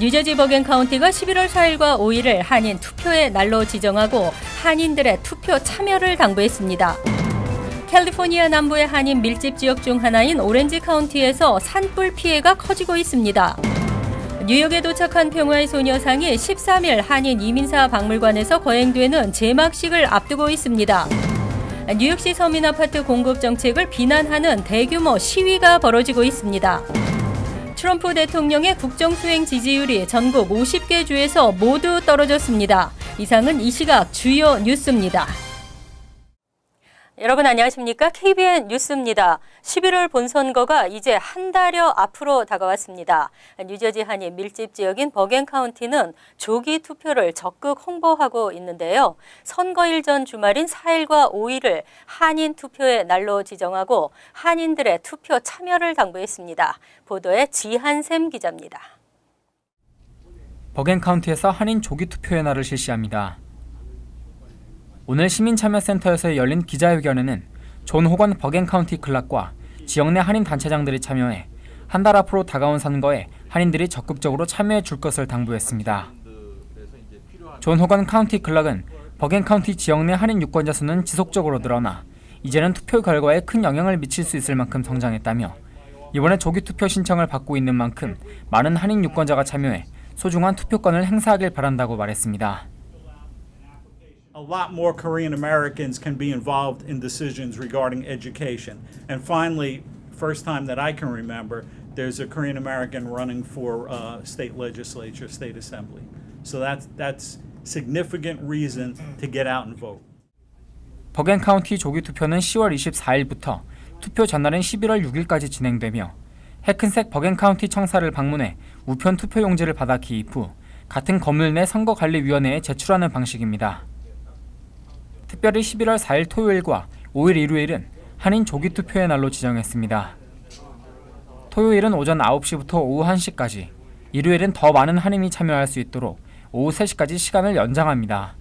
뉴저지 버겐 카운티가 11월 4일과 5일을 한인 투표의 날로 지정하고 한인들의 투표 참여를 당부했습니다. 캘리포니아 남부의 한인 밀집 지역 중 하나인 오렌지 카운티에서 산불 피해가 커지고 있습니다. 뉴욕에 도착한 평화의 소녀상이 13일 한인 이민사 박물관에서 거행되는 제막식을 앞두고 있습니다. 뉴욕시 서민 아파트 공급 정책을 비난하는 대규모 시위가 벌어지고 있습니다. 트럼프 대통령의 국정수행 지지율이 전국 50개 주에서 모두 떨어졌습니다. 이상은 이 시각 주요 뉴스입니다. 여러분 안녕하십니까? KBN 뉴스입니다. 11월 본선거가 이제 한 달여 앞으로 다가왔습니다. 뉴저지 한인 밀집 지역인 버겐 카운티는 조기 투표를 적극 홍보하고 있는데요. 선거일 전 주말인 4일과 5일을 한인 투표의 날로 지정하고 한인들의 투표 참여를 당부했습니다. 보도에 지한샘 기자입니다. 버겐 카운티에서 한인 조기 투표의 날을 실시합니다. 오늘 시민참여센터에서 열린 기자회견에는 존 호건 버겐 카운티 클락과 지역 내 한인 단체장들이 참여해 한 달 앞으로 다가온 선거에 한인들이 적극적으로 참여해 줄 것을 당부했습니다. 존 호건 카운티 클락은 버겐 카운티 지역 내 한인 유권자 수는 지속적으로 늘어나 이제는 투표 결과에 큰 영향을 미칠 수 있을 만큼 성장했다며 이번에 조기 투표 신청을 받고 있는 만큼 많은 한인 유권자가 참여해 소중한 투표권을 행사하길 바란다고 말했습니다. A lot more Korean Americans can be involved in decisions regarding education. And finally, first time that I can remember, there's a Korean American running for state legislature, state assembly. So that's significant reason to get out and vote. 버겐 카운티 조기 투표는 10월 24일부터 투표 전날인 11월 6일까지 진행되며 해큰색 버겐 카운티 청사를 방문해 우편 투표 용지를 받아 기입 후 같은 건물 내 선거관리위원회에 제출하는 방식입니다. 특별히 11월 4일 토요일과 5일 일요일은 한인 조기 투표의 날로 지정했습니다. 토요일은 오전 9시부터 오후 1시까지, 일요일은 더 많은 한인이 참여할 수 있도록 오후 3시까지 시간을 연장합니다.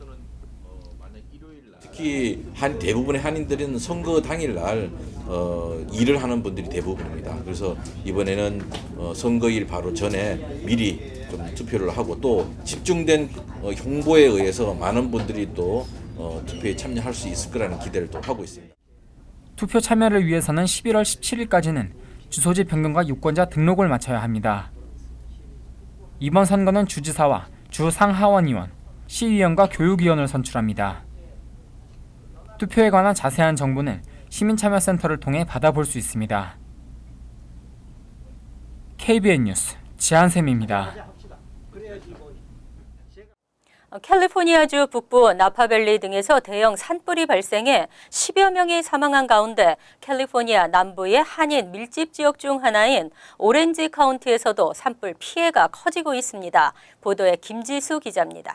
특히 대부분의 한인들은 선거 당일날 일을 하는 분들이 대부분입니다. 그래서 이번에는 선거일 바로 전에 미리 좀 투표를 하고 또 집중된 홍보에 의해서 많은 분들이 또 투표에 참여할 수 있을 거라는 기대를 또 하고 있습니다. 투표 참여를 위해서는 11월 17일까지는 주소지 변경과 유권자 등록을 마쳐야 합니다. 이번 선거는 주지사와 주 상하원의원, 시의원과 교육위원을 선출합니다. 투표에 관한 자세한 정보는 시민참여센터를 통해 받아볼 수 있습니다. KBN 뉴스 지한샘입니다. 캘리포니아주 북부 나파밸리 등에서 대형 산불이 발생해 10여 명이 사망한 가운데 캘리포니아 남부의 한인 밀집 지역 중 하나인 오렌지 카운티에서도 산불 피해가 커지고 있습니다. 보도에 김지수 기자입니다.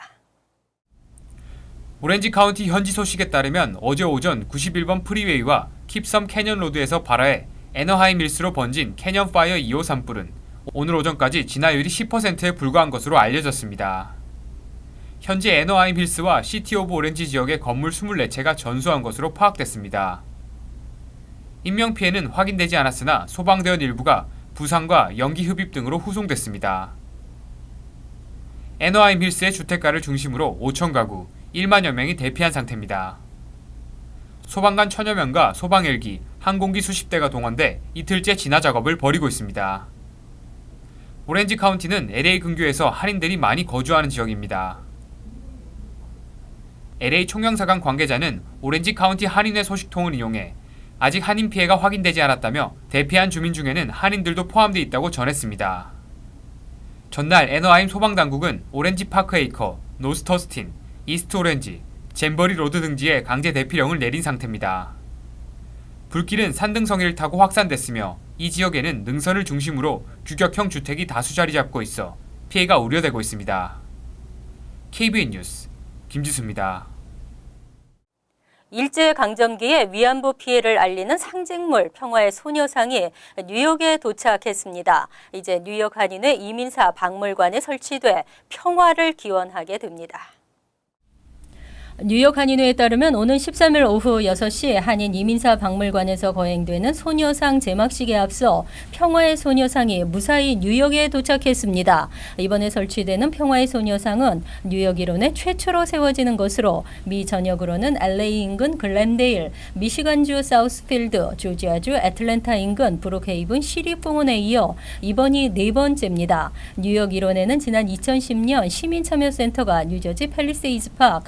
오렌지 카운티 현지 소식에 따르면 어제 오전 91번 프리웨이와 킵섬 캐년 로드에서 발화해 애너하임 밀스로 번진 캐년 파이어 2호 산불은 오늘 오전까지 진화율이 10%에 불과한 것으로 알려졌습니다. 현재 애너하임 힐스와 시티 오브 오렌지 지역의 건물 24채가 전소한 것으로 파악됐습니다. 인명피해는 확인되지 않았으나 소방대원 일부가 부상과 연기 흡입 등으로 후송됐습니다. 애너하임 힐스의 주택가를 중심으로 5천 가구, 1만여 명이 대피한 상태입니다. 소방관 1,000여 명과 소방헬기, 항공기 수십 대가 동원돼 이틀째 진화 작업을 벌이고 있습니다. 오렌지 카운티는 LA 근교에서 한인들이 많이 거주하는 지역입니다. LA 총영사관 관계자는 오렌지 카운티 한인회 소식통을 이용해 아직 한인 피해가 확인되지 않았다며 대피한 주민 중에는 한인들도 포함되어 있다고 전했습니다. 전날 애너하임 소방당국은 오렌지 파크 에이커, 노스터스틴, 이스트 오렌지, 잼버리 로드 등지에 강제 대피령을 내린 상태입니다. 불길은 산등성이를 타고 확산됐으며 이 지역에는 능선을 중심으로 규격형 주택이 다수 자리 잡고 있어 피해가 우려되고 있습니다. KBN 뉴스 김지수입니다. 일제강점기의 위안부 피해를 알리는 상징물 평화의 소녀상이 뉴욕에 도착했습니다. 이제 뉴욕 한인회 이민사 박물관에 설치돼 평화를 기원하게 됩니다. 뉴욕 한인회에 따르면 오는 13일 오후 6시 한인 이민사 박물관에서 거행되는 소녀상 제막식에 앞서 평화의 소녀상이 무사히 뉴욕에 도착했습니다. 이번에 설치되는 평화의 소녀상은 뉴욕 일원에 최초로 세워지는 것으로 미 전역으로는 LA 인근 글렌데일, 미시간주 사우스필드, 조지아주 애틀랜타 인근 브룩헤이븐 시립공원에 이어 이번이 네 번째입니다. 뉴욕 일원에는 지난 2010년 시민참여센터가 뉴저지 팰리세이즈 파크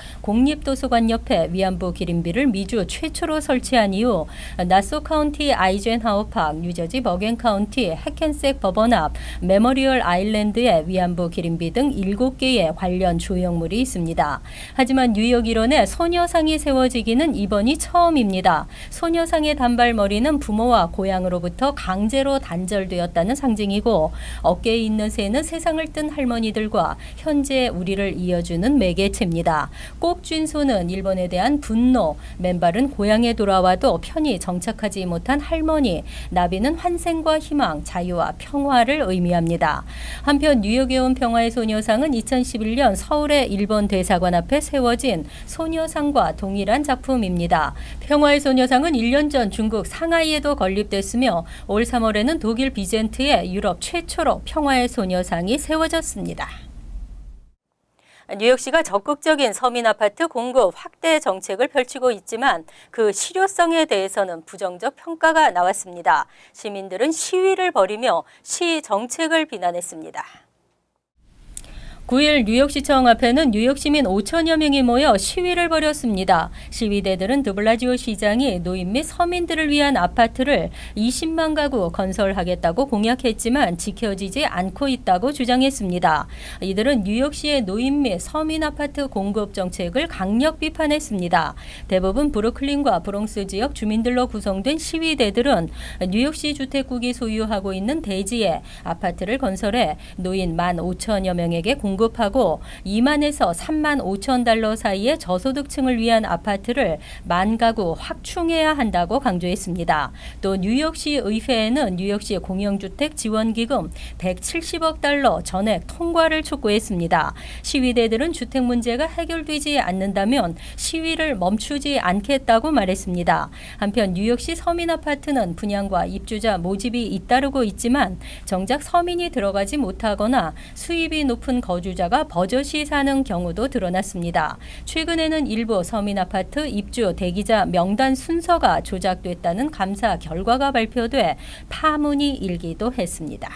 국립도서관 옆에 위안부 기림비를 미주 최초로 설치한 이후 나소 카운티 아이젠하워 파크, 뉴저지 버겐 카운티 해켄색 법원 앞 메모리얼 아일랜드에 위안부 기림비 등 7개의 관련 조형물이 있습니다. 하지만 뉴욕 일원에 소녀상이 세워지기는 이번이 처음입니다. 소녀상의 단발머리는 부모와 고향으로부터 강제로 단절되었다는 상징이고 어깨에 있는 새는 세상을 뜬 할머니들과 현재 우리를 이어주는 매개체입니다. 꼭쥔 소는 일본에 대한 분노, 맨발은 고향에 돌아와도 편히 정착하지 못한 할머니, 나비는 환생과 희망, 자유와 평화를 의미합니다. 한편 뉴욕에 온 평화의 소녀상은 2011년 서울의 일본 대사관 앞에 세워진 소녀상과 동일한 작품입니다. 평화의 소녀상은 1년 전 중국 상하이에도 건립됐으며 올 3월에는 독일 비젠트에 유럽 최초로 평화의 소녀상이 세워졌습니다. 뉴욕시가 적극적인 서민 아파트 공급 확대 정책을 펼치고 있지만 그 실효성에 대해서는 부정적 평가가 나왔습니다. 시민들은 시위를 벌이며 시 정책을 비난했습니다. 9일 뉴욕시청 앞에는 뉴욕 시민 5천여 명이 모여 시위를 벌였습니다. 시위대들은 드블라지오 시장이 노인 및 서민들을 위한 아파트를 20만 가구 건설하겠다고 공약했지만 지켜지지 않고 있다고 주장했습니다. 이들은 뉴욕시의 노인 및 서민 아파트 공급 정책을 강력 비판했습니다. 대부분 브루클린과 브롱스 지역 주민들로 구성된 시위대들은 뉴욕시 주택국이 소유하고 있는 대지에 아파트를 건설해 노인 15,000여 명에게 공급하고 2만에서 3만 5천 달러 사이의 저소득층을 위한 아파트를 1만 가구 확충해야 한다고 강조했습니다. 또 뉴욕시 의회에는 뉴욕시 공영주택 지원기금 170억 달러 전액 통과를 촉구했습니다. 시위대들은 주택 문제가 해결되지 않는다면 시위를 멈추지 않겠다고 말했습니다. 한편 뉴욕시 서민 아파트는 분양과 입주자 모집이 잇따르고 있지만 정작 서민이 들어가지 못하거나 수입이 높은 거주자가 버젓이 사는 경우도 드러났습니다. 최근에는 일부 서민 아파트 입주 대기자 명단 순서가 조작됐다는 감사 결과가 발표돼 파문이 일기도 했습니다.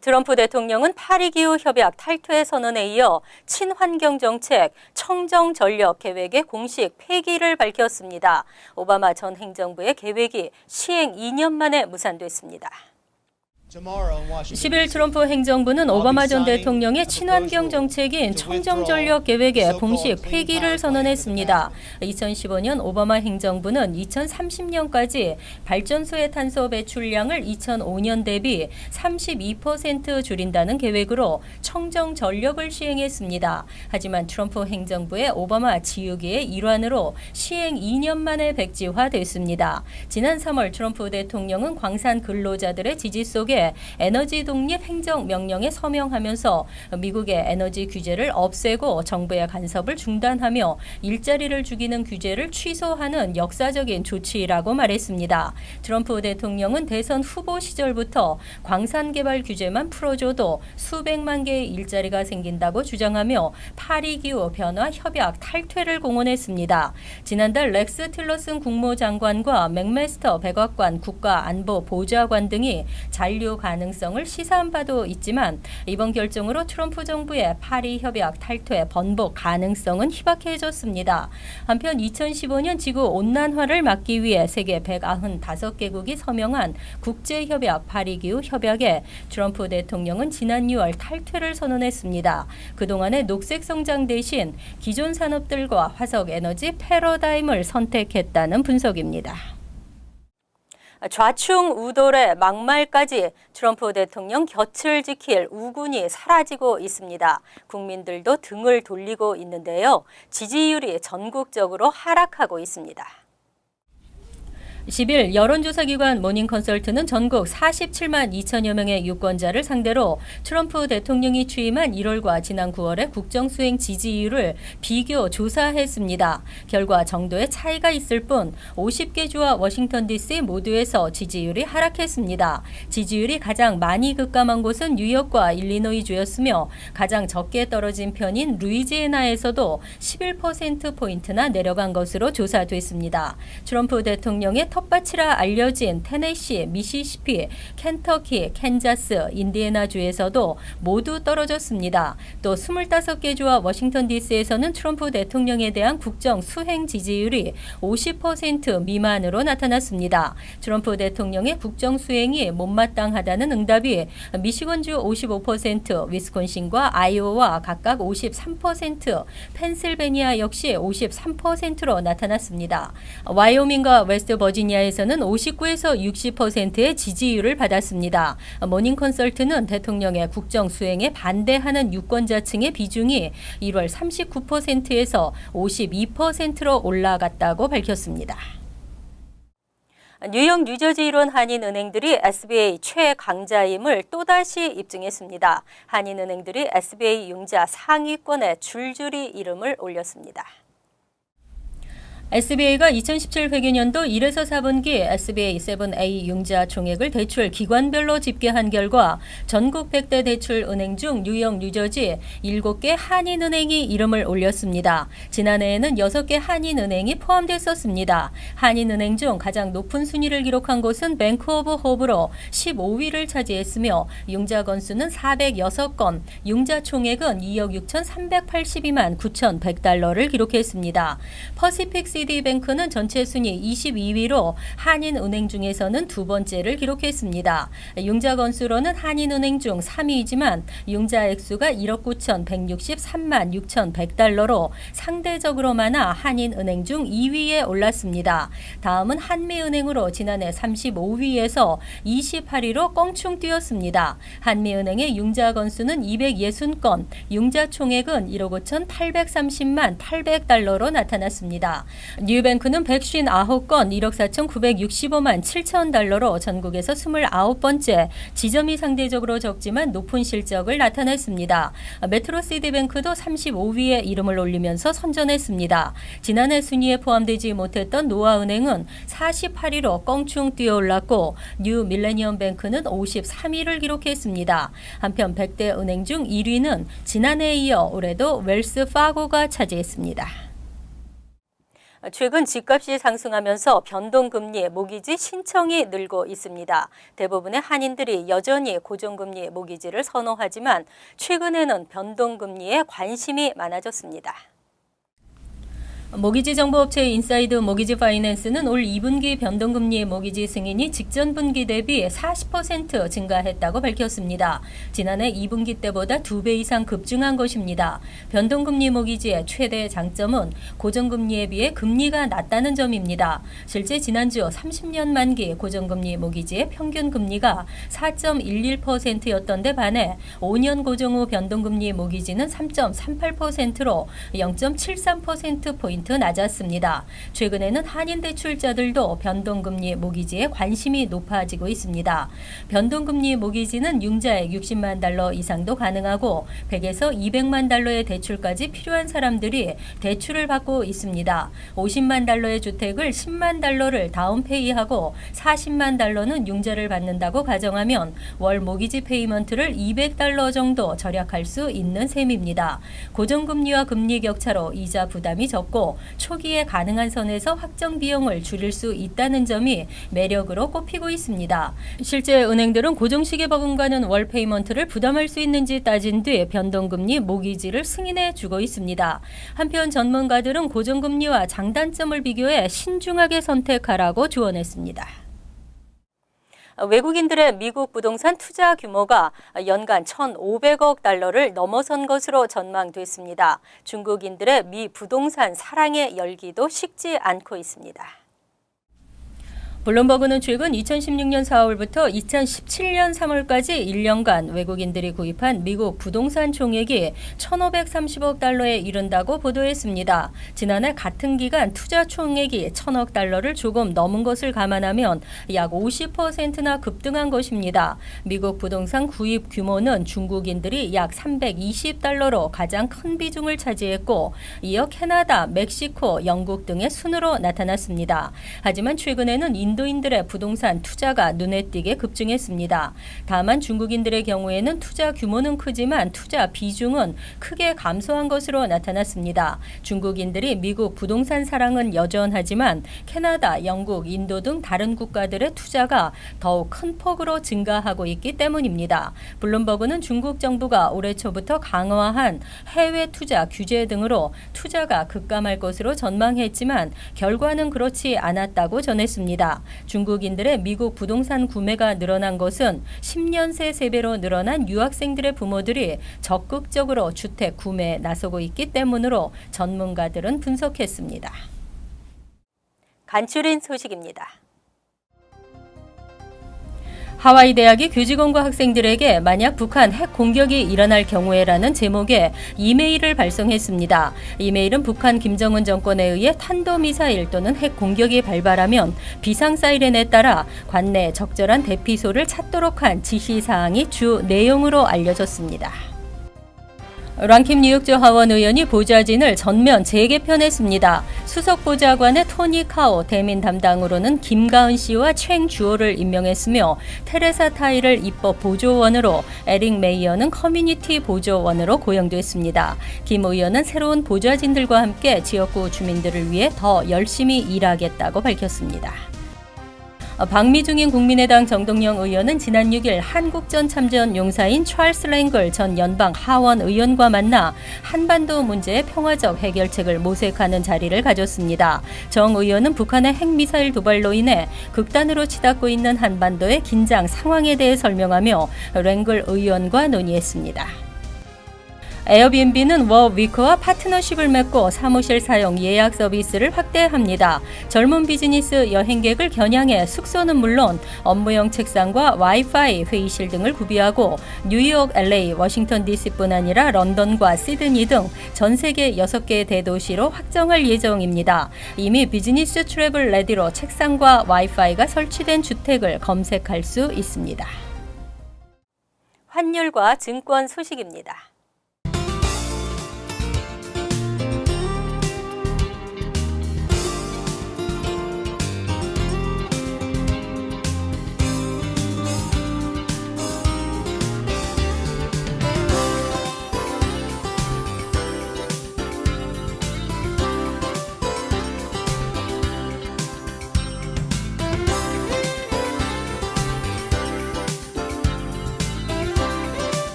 트럼프 대통령은 파리기후 협약 탈퇴 선언에 이어 친환경 정책 청정 전력 계획의 공식 폐기를 밝혔습니다. 오바마 전 행정부의 계획이 시행 2년 만에 무산됐습니다. 10일 트럼프 행정부는 오바마 전 대통령의 친환경 정책인 청정전력 계획의 공식 폐기를 선언했습니다. 2015년 오바마 행정부는 2030년까지 발전소의 탄소 배출량을 2005년 대비 32% 줄인다는 계획으로 청정전력을 시행했습니다. 하지만 트럼프 행정부의 오바마 지우개의 일환으로 시행 2년 만에 백지화됐습니다. 지난 3월 트럼프 대통령은 광산 근로자들의 지지 속에 에너지 독립 행정 명령에 서명하면서 미국의 에너지 규제를 없애고 정부의 간섭을 중단하며 일자리를 죽이는 규제를 취소하는 역사적인 조치라고 말했습니다. 트럼프 대통령은 대선 후보 시절부터 광산 개발 규제만 풀어줘도 수백만 개의 일자리가 생긴다고 주장하며 파리 기후 변화 협약 탈퇴를 공언했습니다. 지난달 렉스 틸러슨 국무장관과 맥메스터 백악관 국가안보보좌관 등이 잔류 가능성을 시사한 바도 있지만 이번 결정으로 트럼프 정부의 파리 협약 탈퇴 번복 가능성은 희박해졌습니다. 한편 2015년 지구 온난화를 막기 위해 세계 195개국이 서명한 국제협약 파리기후 협약에 트럼프 대통령은 지난 6월 탈퇴를 선언했습니다. 그동안의 녹색 성장 대신 기존 산업들과 화석 에너지 패러다임을 선택했다는 분석입니다. 좌충 우돌의 막말까지 트럼프 대통령 곁을 지킬 우군이 사라지고 있습니다. 국민들도 등을 돌리고 있는데요. 지지율이 전국적으로 하락하고 있습니다. 10일 여론조사기관 모닝컨설트는 전국 47만 2천여 명의 유권자를 상대로 트럼프 대통령이 취임한 1월과 지난 9월의 국정수행 지지율을 비교 조사했습니다. 결과 정도의 차이가 있을 뿐 50개 주와 워싱턴 DC 모두에서 지지율이 하락했습니다. 지지율이 가장 많이 급감한 곳은 뉴욕과 일리노이주였으며 가장 적게 떨어진 편인 루이지애나에서도 11%포인트나 내려간 것으로 조사됐습니다. 트럼프 대통령의 텃밭이라 알려진 테네시, 미시시피, 켄터키, 캔자스, 인디애나주에서도 모두 떨어졌습니다. 또 25개 주와 워싱턴 DC에서는 트럼프 대통령에 대한 국정 수행 지지율이 50% 미만으로 나타났습니다. 트럼프 대통령의 국정 수행이 못마땅하다는 응답이 미시건주 55%, 위스콘신과 아이오와 각각 53%, 펜실베니아 역시 53%로 나타났습니다. 와이오밍과 웨스트 버지니아에서는 59에서 60%의 지지율을 받았습니다. 모닝컨설트는 대통령의 국정 수행에 반대하는 유권자층의 비중이 1월 39%에서 52%로 올라갔다고 밝혔습니다. 뉴욕, 뉴저지 일원 한인은행들이 SBA 최강자임을 또다시 입증했습니다. 한인은행들이 SBA 융자 상위권에 줄줄이 이름을 올렸습니다. SBA가 2017 회계년도 1에서 4분기 SBA 7A 융자 총액을 대출 기관별로 집계한 결과 전국 100대 대출 은행 중 뉴욕, 뉴저지 7개 한인은행이 이름을 올렸습니다. 지난해에는 6개 한인은행이 포함됐었습니다. 한인은행 중 가장 높은 순위를 기록한 곳은 뱅크 오브 호브로 15위를 차지했으며 융자 건수는 406건, 융자 총액은 2억 6,382만 9,100달러를 기록했습니다. 퍼시픽 CD뱅크는 전체 순위 22위로 한인은행 중에서는 두 번째를 기록했습니다. 융자 건수로는 한인은행 중 3위이지만 융자 액수가 1억 9,163만 6,100달러로 상대적으로 많아 한인은행 중 2위에 올랐습니다. 다음은 한미은행으로 지난해 35위에서 28위로 껑충 뛰었습니다. 한미은행의 융자 건수는 260건, 융자 총액은 1억 5,830만 800달러로 나타났습니다. 뉴뱅크는 159건 1억 4,965만 7천 달러로 전국에서 29번째, 지점이 상대적으로 적지만 높은 실적을 나타냈습니다. 메트로시티뱅크도 35위에 이름을 올리면서 선전했습니다. 지난해 순위에 포함되지 못했던 노아은행은 48위로 껑충 뛰어올랐고 뉴 밀레니엄뱅크는 53위를 기록했습니다. 한편 100대 은행 중 1위는 지난해에 이어 올해도 웰스파고가 차지했습니다. 최근 집값이 상승하면서 변동금리 모기지 신청이 늘고 있습니다. 대부분의 한인들이 여전히 고정금리 모기지를 선호하지만 최근에는 변동금리에 관심이 많아졌습니다. 모기지 정보업체 인사이드 모기지 파이낸스는 올 2분기 변동금리의 모기지 승인이 직전 분기 대비 40% 증가했다고 밝혔습니다. 지난해 2분기 때보다 2배 이상 급증한 것입니다. 변동금리 모기지의 최대 장점은 고정금리에 비해 금리가 낮다는 점입니다. 실제 지난주 30년 만기 고정금리 모기지의 평균 금리가 4.11%였던 데 반해 5년 고정 후 변동금리 모기지는 3.38%로 0.73%포인트 낮았습니다. 최근에는 한인 대출자들도 변동금리 모기지에 관심이 높아지고 있습니다. 변동금리 모기지는 융자액 60만 달러 이상도 가능하고 100에서 200만 달러의 대출까지 필요한 사람들이 대출을 받고 있습니다. 50만 달러의 주택을 10만 달러를 다운페이하고 40만 달러는 융자를 받는다고 가정하면 월 모기지 페이먼트를 200달러 정도 절약할 수 있는 셈입니다. 고정금리와 금리 격차로 이자 부담이 적고 초기에 가능한 선에서 확정 비용을 줄일 수 있다는 점이 매력으로 꼽히고 있습니다. 실제 은행들은 고정식의 버금가는 월 페이먼트를 부담할 수 있는지 따진 뒤 변동금리 모기지를 승인해 주고 있습니다. 한편 전문가들은 고정금리와 장단점을 비교해 신중하게 선택하라고 조언했습니다. 외국인들의 미국 부동산 투자 규모가 연간 1,500억 달러를 넘어선 것으로 전망됐습니다. 중국인들의 미 부동산 사랑의 열기도 식지 않고 있습니다. 블룸버그는 최근 2016년 4월부터 2017년 3월까지 1년간 외국인들이 구입한 미국 부동산 총액이 1,530억 달러에 이른다고 보도했습니다. 지난해 같은 기간 투자 총액이 1,000억 달러를 조금 넘은 것을 감안하면 약 50%나 급등한 것입니다. 미국 부동산 구입 규모는 중국인들이 약 320달러로 가장 큰 비중을 차지했고, 이어 캐나다, 멕시코, 영국 등의 순으로 나타났습니다. 하지만 최근에는 인도인들의 부동산 투자가 눈에 띄게 급증했습니다. 다만 중국인들의 경우에는 투자 규모는 크지만 투자 비중은 크게 감소한 것으로 나타났습니다. 중국인들이 미국 부동산 사랑은 여전하지만 캐나다, 영국, 인도 등 다른 국가들의 투자가 더욱 큰 폭으로 증가하고 있기 때문입니다. 블룸버그는 중국 정부가 올해 초부터 강화한 해외 투자 규제 등으로 투자가 급감할 것으로 전망했지만 결과는 그렇지 않았다고 전했습니다. 중국인들의 미국 부동산 구매가 늘어난 것은 10년 새 3배로 늘어난 유학생들의 부모들이 적극적으로 주택 구매에 나서고 있기 때문으로 전문가들은 분석했습니다. 간추린 소식입니다. 하와이 대학이 교직원과 학생들에게 만약 북한 핵 공격이 일어날 경우에라는 제목의 이메일을 발송했습니다. 이메일은 북한 김정은 정권에 의해 탄도미사일 또는 핵 공격이 발발하면 비상 사이렌에 따라 관내에 적절한 대피소를 찾도록 한 지시사항이 주 내용으로 알려졌습니다. 랑킴 뉴욕주 하원 의원이 보좌진을 전면 재개편했습니다. 수석 보좌관의 토니 카오, 대민 담당으로는 김가은 씨와 챙 주오를 임명했으며 테레사 타이를 입법 보조원으로, 에릭 메이어는 커뮤니티 보조원으로 고용됐습니다. 김 의원은 새로운 보좌진들과 함께 지역구 주민들을 위해 더 열심히 일하겠다고 밝혔습니다. 방미중인 국민의당 정동영 의원은 지난 6일 한국전 참전 용사인 찰스 랭글 전 연방 하원 의원과 만나 한반도 문제의 평화적 해결책을 모색하는 자리를 가졌습니다. 정 의원은 북한의 핵미사일 도발로 인해 극단으로 치닫고 있는 한반도의 긴장 상황에 대해 설명하며 랭글 의원과 논의했습니다. 에어비앤비는 워위크와 파트너십을 맺고 사무실 사용 예약 서비스를 확대합니다. 젊은 비즈니스 여행객을 겨냥해 숙소는 물론 업무용 책상과 와이파이, 회의실 등을 구비하고 뉴욕, LA, 워싱턴 DC뿐 아니라 런던과 시드니 등 전 세계 6개의 대도시로 확정할 예정입니다. 이미 비즈니스 트래블 레디로 책상과 와이파이가 설치된 주택을 검색할 수 있습니다. 환율과 증권 소식입니다.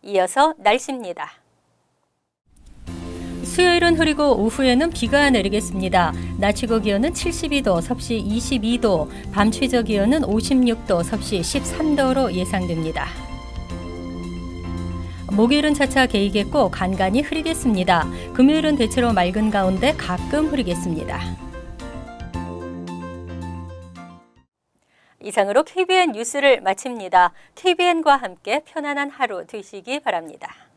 이어서 날씨입니다. 수요일은 흐리고 오후에는 비가 내리겠습니다. 낮 최고 기온은 72도, 섭씨 22도, 밤 최저 기온은 56도, 섭씨 13도로 예상됩니다. 목요일은 차차 개이겠고 간간히 흐리겠습니다. 금요일은 대체로 맑은 가운데 가끔 흐리겠습니다. 이상으로 KBN 뉴스를 마칩니다. KBN과 함께 편안한 하루 되시기 바랍니다.